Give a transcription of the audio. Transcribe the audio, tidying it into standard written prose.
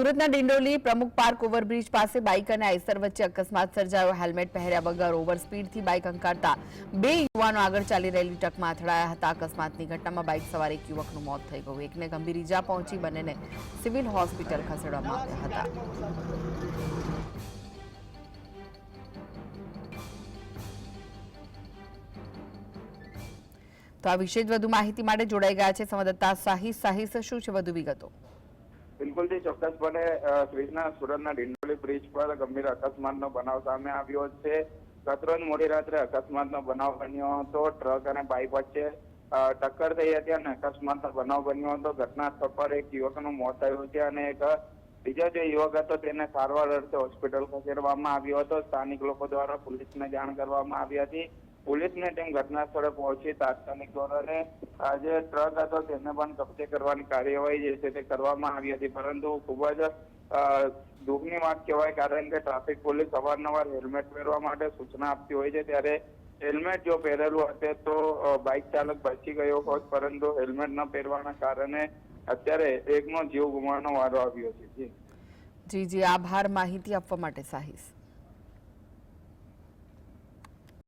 સુરતના ડિંડોલી પ્રમુખ park overbridge પાસે બાઇક અને આઈસર વચ્ચે અકસ્માત સર્જાયો। હેલ્મેટ પહેર્યા વગર ઓવર સ્પીડથી બાઇક હંકારતા બે યુવાનો આગળ ચાલી રહેલી ટ્રકમાં અથડાયા હતા। અકસ્માતની ઘટનામાં બાઇક સવાર એક યુવકનું મોત થઈ ગયું। એકને ગંભીર ઈજા પહોંચી બંનેને સિવિલ હોસ્પિટલ ખસેડવામાં આવ્યા હતા। તો આ વિશે વધુ માહિતી માટે જોડાઈ ગયા છે સંવાદદાતા સાહિસ। શું છે વધુ વિગતો? બિલકુલ થી ચોક્કસપણે સુરતના ડિંડોલી બ્રિજ પર ગંભીર અકસ્માતનો બનાવ સામે આવ્યો છે। ગતરોજ મોડી રાત્રે અકસ્માતનો બનાવ બન્યો હતો। ટ્રક અને બાઇક વચ્ચે ટક્કર થઈ હતી અને અકસ્માતનો બનાવ બન્યો હતો। ઘટના સ્થળ પર એક યુવકનું મોત થયું છે અને એક બીજો જે યુવક હતો તેને સારવાર અર્થે હોસ્પિટલ ખસેડવામાં આવ્યો હતો। સ્થાનિક લોકો દ્વારા પોલીસને જાણ કરવામાં આવી હતી। પોલીસની ટીમ ઘટના સ્થળે પહોંચી તાત્કાલિક ધોરણે જે ટ્રક હતો તેને પણ કબજે કરવાની કાર્યવાહી જે છે તે કરવામાં આવી હતી। પરંતુ ખૂબ જ દુઃખની વાત કહેવાય, કારણ કે ટ્રાફિક પોલીસ અવારનવાર હેલ્મેટ પહેરવા માટે સૂચના આપતી હોય છે, ત્યારે હેલ્મેટ જો પહેરેલું હશે તો બાઇક ચાલક બચી ગયો હોત, પરંતુ હેલ્મેટ ન પહેરવાના કારણે અત્યારે એકનો જીવ ગુમાવવાનો વારો આવ્યો છે। જી, આભાર માહિતી આપવા માટે સાહિસ।